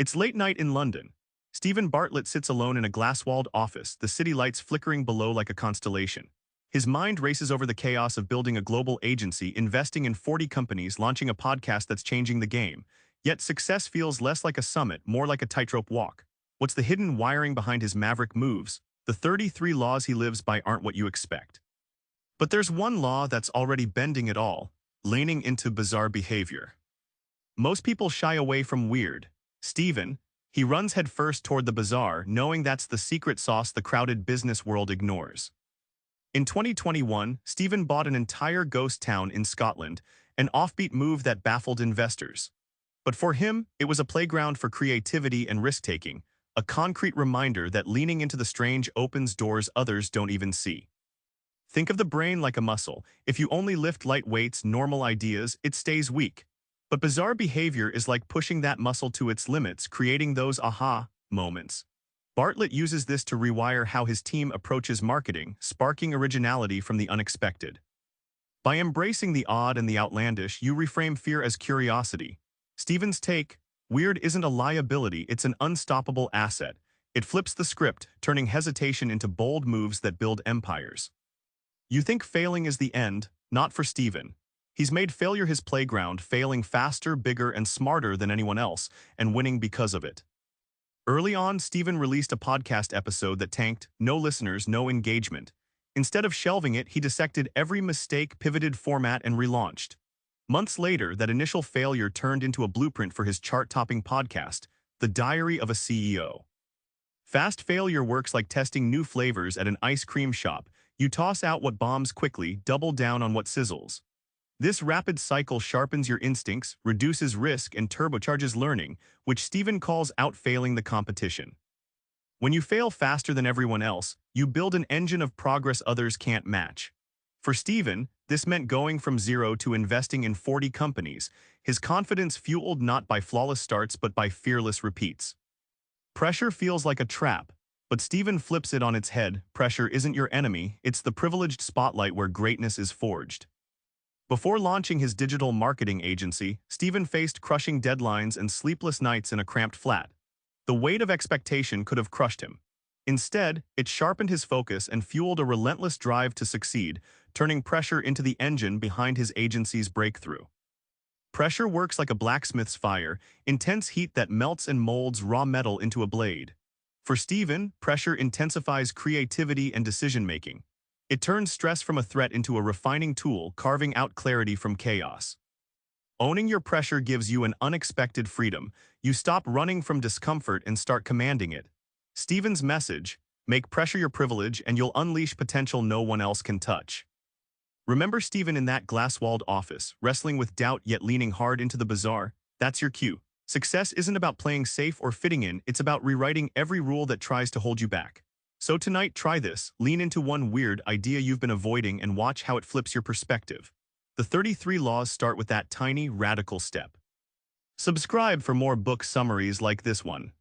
It's late night in London. Steven Bartlett sits alone in a glass-walled office, the city lights flickering below like a constellation. His mind races over the chaos of building a global agency, investing in 40 companies, launching a podcast that's changing the game. Yet success feels less like a summit, more like a tightrope walk. What's the hidden wiring behind his maverick moves? The 33 laws he lives by aren't what you expect. But there's one law that's already bending it all, leaning into bizarre behavior. Most people shy away from weird. Steven, he runs headfirst toward the bizarre, knowing that's the secret sauce the crowded business world ignores. In 2021, Steven bought an entire ghost town in Scotland, an offbeat move that baffled investors. But for him, it was a playground for creativity and risk-taking, a concrete reminder that leaning into the strange opens doors others don't even see. Think of the brain like a muscle. If you only lift light weights, normal ideas, it stays weak. But bizarre behavior is like pushing that muscle to its limits, creating those aha moments. Bartlett uses this to rewire how his team approaches marketing, sparking originality from the unexpected. By embracing the odd and the outlandish, you reframe fear as curiosity. Steven's take, weird isn't a liability, it's an unstoppable asset. It flips the script, turning hesitation into bold moves that build empires. You think failing is the end, not for Steven. He's made failure his playground, failing faster, bigger, and smarter than anyone else, and winning because of it. Early on, Steven released a podcast episode that tanked, no listeners, no engagement. Instead of shelving it, he dissected every mistake, pivoted format, and relaunched. Months later, that initial failure turned into a blueprint for his chart-topping podcast, The Diary of a CEO. Fast failure works like testing new flavors at an ice cream shop. You toss out what bombs quickly, double down on what sizzles. This rapid cycle sharpens your instincts, reduces risk, and turbocharges learning, which Steven calls outfailing the competition. When you fail faster than everyone else, you build an engine of progress others can't match. For Steven, this meant going from zero to investing in 40 companies, his confidence fueled not by flawless starts but by fearless repeats. Pressure feels like a trap, but Steven flips it on its head. Pressure isn't your enemy, it's the privileged spotlight where greatness is forged. Before launching his digital marketing agency, Steven faced crushing deadlines and sleepless nights in a cramped flat. The weight of expectation could have crushed him. Instead, it sharpened his focus and fueled a relentless drive to succeed, turning pressure into the engine behind his agency's breakthrough. Pressure works like a blacksmith's fire, intense heat that melts and molds raw metal into a blade. For Steven, pressure intensifies creativity and decision-making. It turns stress from a threat into a refining tool, carving out clarity from chaos. Owning your pressure gives you an unexpected freedom. You stop running from discomfort and start commanding it. Steven's message, make pressure your privilege and you'll unleash potential no one else can touch. Remember Steven in that glass-walled office, wrestling with doubt yet leaning hard into the bizarre? That's your cue. Success isn't about playing safe or fitting in, it's about rewriting every rule that tries to hold you back. So tonight, try this. Lean into one weird idea you've been avoiding and watch how it flips your perspective. The 33 laws start with that tiny, radical step. Subscribe for more book summaries like this one.